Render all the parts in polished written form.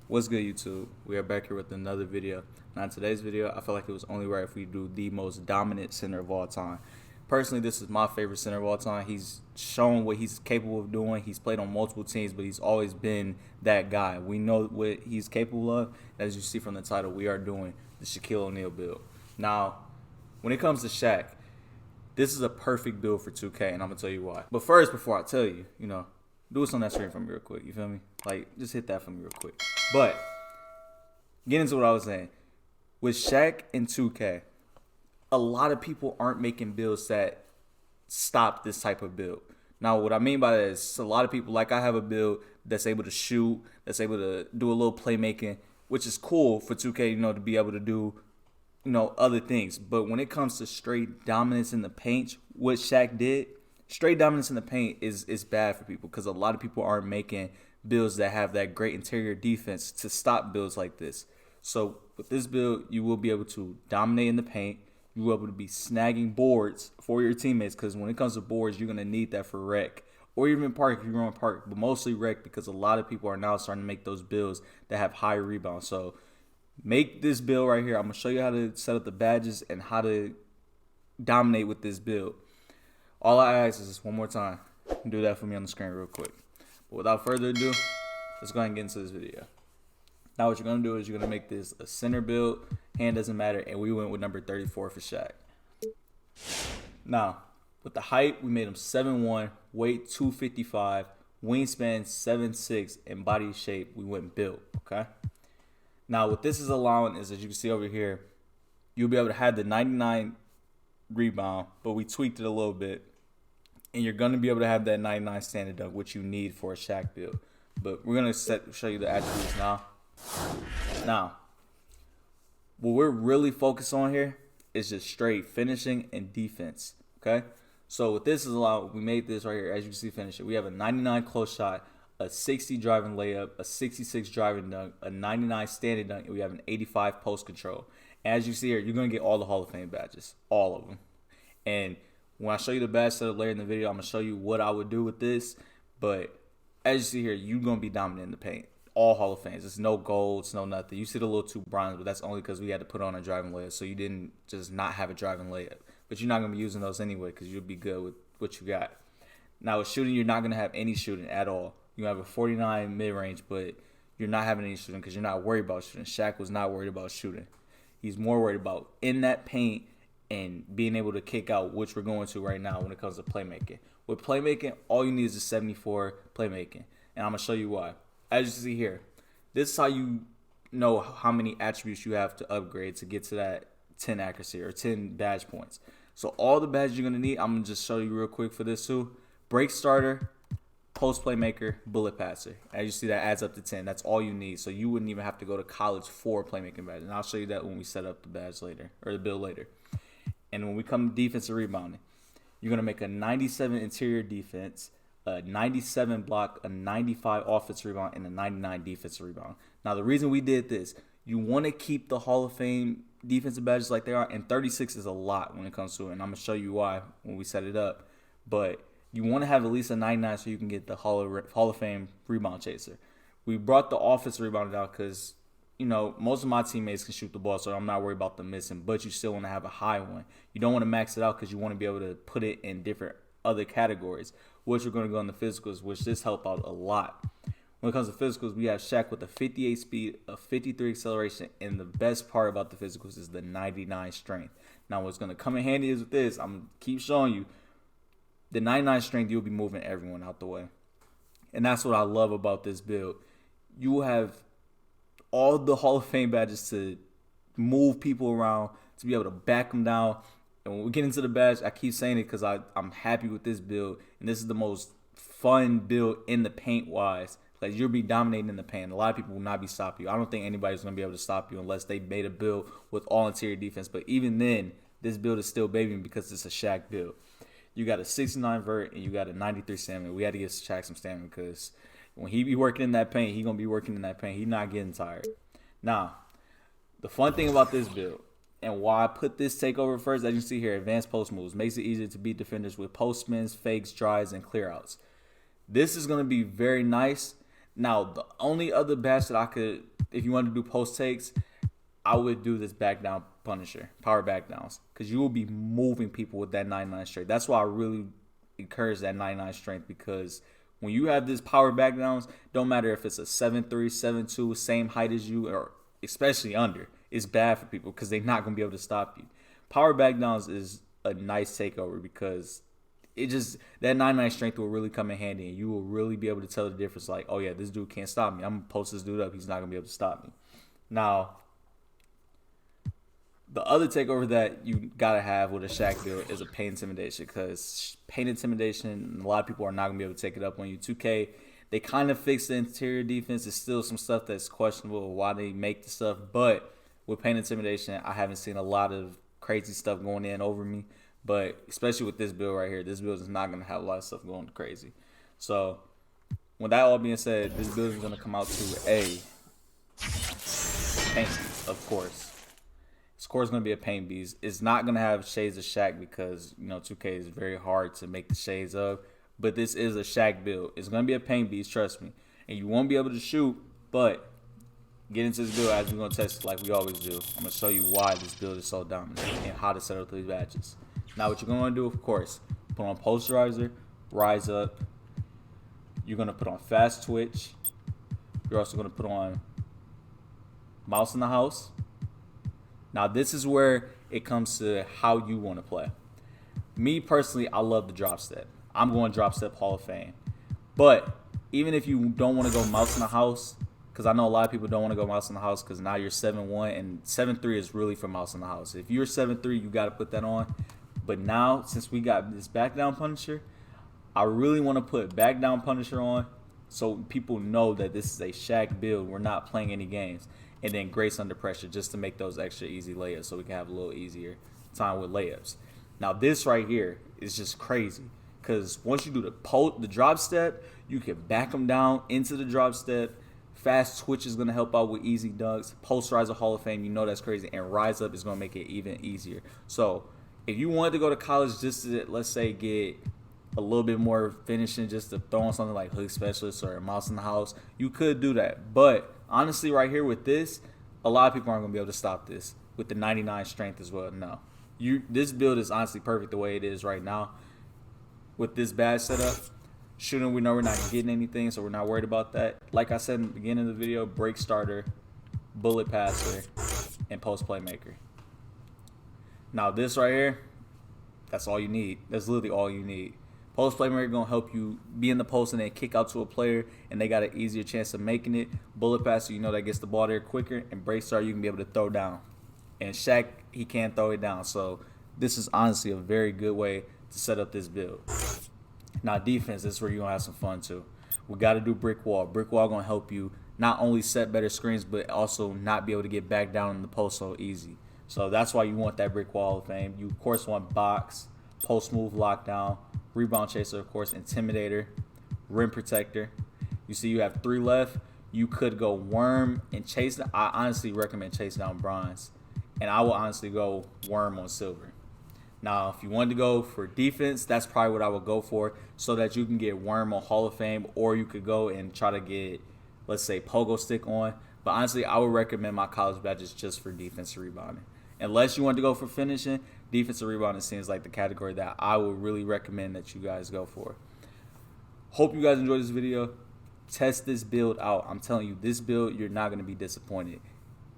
What's good, YouTube? We are back here with another video. Now in today's video, I feel like it was only right if we do the most dominant center of all time. Personally, this is my favorite center of all time. He's shown what he's capable of doing. He's played on multiple teams, but he's always been that guy. We know what he's capable of. As you see from the title, we are doing the Shaquille O'Neal build. Now, when it comes to Shaq, this is a perfect build for 2K, and I'm going to tell you why. But first, before I tell you, do this on that screen for me real quick. You feel me? Like, just hit that for me real quick. But, get into what I was saying. With Shaq and 2K, a lot of people aren't making builds that stop this type of build. Now, what I mean by that is a lot of people, like I have a build that's able to shoot, that's able to do a little playmaking, which is cool for 2K, to be able to do, other things. But when it comes to straight dominance in the paint, what Shaq did, straight dominance in the paint is bad for people because a lot of people aren't making builds that have that great interior defense to stop builds like this. So with this build, you will be able to dominate in the paint. You will be able to be snagging boards for your teammates because when it comes to boards, you're going to need that for rec or even park if you're on park, but mostly rec because a lot of people are now starting to make those builds that have high rebounds. So make this build right here. I'm going to show you how to set up the badges and how to dominate with this build. All I ask is just one more time, do that for me on the screen real quick. But without further ado, let's go ahead and get into this video. Now what you're going to do is you're going to make this a center build. Hand doesn't matter. And we went with number 34 for Shaq. Now, with the height, we made him 7'1", weight 255, wingspan 7'6", and body shape, we went built, okay? Now, what this is allowing is, as you can see over here, you'll be able to have the 99 rebound, but we tweaked it a little bit. And you're going to be able to have that 99 standard dunk, which you need for a Shaq build. But we're going to show you the attributes now. Now, what we're really focused on here is just straight finishing and defense, okay? So what this is allowed, we made this right here, as you can see, finish it. We have a 99 close shot, a 60 driving layup, a 66 driving dunk, a 99 standing dunk, and we have an 85 post control. And as you see here, you're going to get all the Hall of Fame badges, all of them. And when I show you the badge setup later in the video, I'm going to show you what I would do with this. But as you see here, you're going to be dominant in the paint. All Hall of Fames. It's no golds, no nothing. You see the little 2 bronze, but that's only because we had to put on a driving layup. So you didn't just not have a driving layup. But you're not going to be using those anyway because you'll be good with what you got. Now with shooting, you're not going to have any shooting at all. You have a 49 mid-range, but you're not having any shooting because you're not worried about shooting. Shaq was not worried about shooting. He's more worried about in that paint and being able to kick out, which we're going to right now when it comes to playmaking. With playmaking, all you need is a 74 playmaking. And I'm going to show you why. As you see here, this is how you know how many attributes you have to upgrade to get to that 10 accuracy or 10 badge points. So all the badges you're going to need, I'm going to just show you real quick for this too. Break starter, post playmaker, bullet passer. As you see, that adds up to 10. That's all you need. So you wouldn't even have to go to college for playmaking badge. And I'll show you that when we set up the badge later, or the build later. And when we come to defensive rebounding, you're going to make a 97 interior defense, a 97 block, a 95 offensive rebound, and a 99 defensive rebound. Now, the reason we did this, you want to keep the Hall of Fame defensive badges like they are, and 36 is a lot when it comes to it, and I'm going to show you why when we set it up. But you want to have at least a 99 so you can get the Hall of Fame rebound chaser. We brought the offensive rebound out because most of my teammates can shoot the ball, so I'm not worried about them missing, but you still want to have a high one. You don't want to max it out because you want to be able to put it in different other categories, which we're going to go in the physicals, which this help out a lot. When it comes to physicals, we have Shaq with a 58 speed, a 53 acceleration, and the best part about the physicals is the 99 strength. Now, what's going to come in handy is with this, I'm going to keep showing you, the 99 strength, you'll be moving everyone out the way. And that's what I love about this build. You will have all the Hall of Fame badges to move people around, to be able to back them down. And when we get into the badge, I keep saying it because I'm happy with this build. And this is the most fun build in the paint-wise. Like, you'll be dominating in the paint. A lot of people will not be stopping you. I don't think anybody's going to be able to stop you unless they made a build with all interior defense. But even then, this build is still babying because it's a Shaq build. You got a 69 vert and you got a 93 stamina. We had to get Shaq some stamina because when he be working in that paint, he going to be working in that paint. He's not getting tired. Now, the fun thing about this build and why I put this takeover first, as you see here, advanced post moves, makes it easier to beat defenders with post spins, fakes, drives, and clear outs. This is going to be very nice. Now, the only other badge that I could if you want to do post takes, I would do this back down Punisher, power back downs, because you will be moving people with that 99 strength. That's why I really encourage that 99 strength, because when you have this power back downs, don't matter if it's a 7'3", 7'2", same height as you, or especially under, it's bad for people because they're not going to be able to stop you. Power back downs is a nice takeover because it just, that 99 strength will really come in handy, and you will really be able to tell the difference. Like, oh yeah, this dude can't stop me. I'm gonna post this dude up. He's not gonna be able to stop me. Now, the other takeover that you gotta have with a Shaq build is a paint intimidation, because paint intimidation, a lot of people are not gonna be able to take it up on you. 2K, they kind of fixed the interior defense. There's still some stuff that's questionable why they make the stuff, but with paint intimidation, I haven't seen a lot of crazy stuff going in over me. But especially with this build right here, this build is not going to have a lot of stuff going crazy. So, with that all being said, this build is going to come out to a paint beast, of course. Score is going to be a paint beast. It's not going to have shades of Shaq because, 2K is very hard to make the shades of. But this is a Shaq build. It's going to be a paint beast, trust me. And you won't be able to shoot, but get into this build as we're going to test it like we always do. I'm going to show you why this build is so dominant and how to set up these badges. Now, what you're going to do, of course, put on Posterizer, Rise Up. You're going to put on Fast Twitch. You're also going to put on Mouse in the House. Now, this is where it comes to how you want to play. Me, personally, I love the drop step. I'm going drop step Hall of Fame. But even if you don't want to go Mouse in the House, because I know a lot of people don't want to go Mouse in the House because now you're 7'1", and 7'3" is really for Mouse in the House. If you're 7'3", you got to put that on. But now, since we got this back down Punisher, I really want to put back down Punisher on so people know that this is a Shaq build. We're not playing any games. And then Grace Under Pressure just to make those extra easy layups so we can have a little easier time with layups. Now, this right here is just crazy because once you do the drop step, you can back them down into the drop step. Fast Twitch is going to help out with easy dunks. Posterizer Hall of Fame, that's crazy. And Rise Up is going to make it even easier. So, if you wanted to go to college just to, let's say, get a little bit more finishing, just to throw on something like Hook Specialist or Mouse in the House, you could do that. But honestly, right here with this, a lot of people aren't going to be able to stop this with the 99 strength as well. No. This build is honestly perfect the way it is right now. With this badge setup, shooting, we know we're not getting anything, so we're not worried about that. Like I said in the beginning of the video, break starter, bullet passer, and post playmaker. Now this right here, that's all you need. That's literally all you need. Post playmaker gonna help you be in the post and then kick out to a player, and they got an easier chance of making it. Bullet passer, that gets the ball there quicker, and break star, you can be able to throw down. And Shaq, he can't throw it down. So this is honestly a very good way to set up this build. Now defense, this is where you're gonna have some fun too. We gotta do brick wall. Brick wall gonna help you not only set better screens, but also not be able to get back down in the post so easy. So that's why you want that brick wall of fame. You, of course, want box, post move lockdown, rebound chaser, of course, intimidator, rim protector. You see you have 3 left. You could go worm and chase. I honestly recommend chase down bronze. And I will honestly go worm on silver. Now, if you wanted to go for defense, that's probably what I would go for so that you can get worm on Hall of Fame, or you could go and try to get, let's say, pogo stick on. But honestly, I would recommend my college badges just for defensive rebounding. Unless you want to go for finishing, defensive rebounding seems like the category that I would really recommend that you guys go for. Hope you guys enjoyed this video. Test this build out. I'm telling you, this build, you're not going to be disappointed.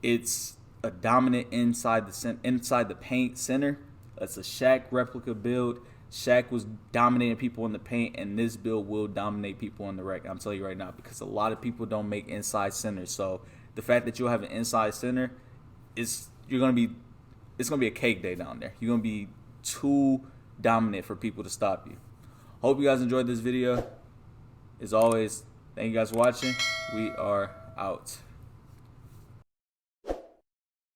It's a dominant inside the paint center. It's a Shaq replica build. Shaq was dominating people in the paint, and this build will dominate people in the rec. I'm telling you right now, because a lot of people don't make inside centers. So the fact that you'll have an inside center it's gonna be a cake day down there. You're gonna be too dominant for people to stop you. Hope you guys enjoyed this video. As always, thank you guys for watching. We are out.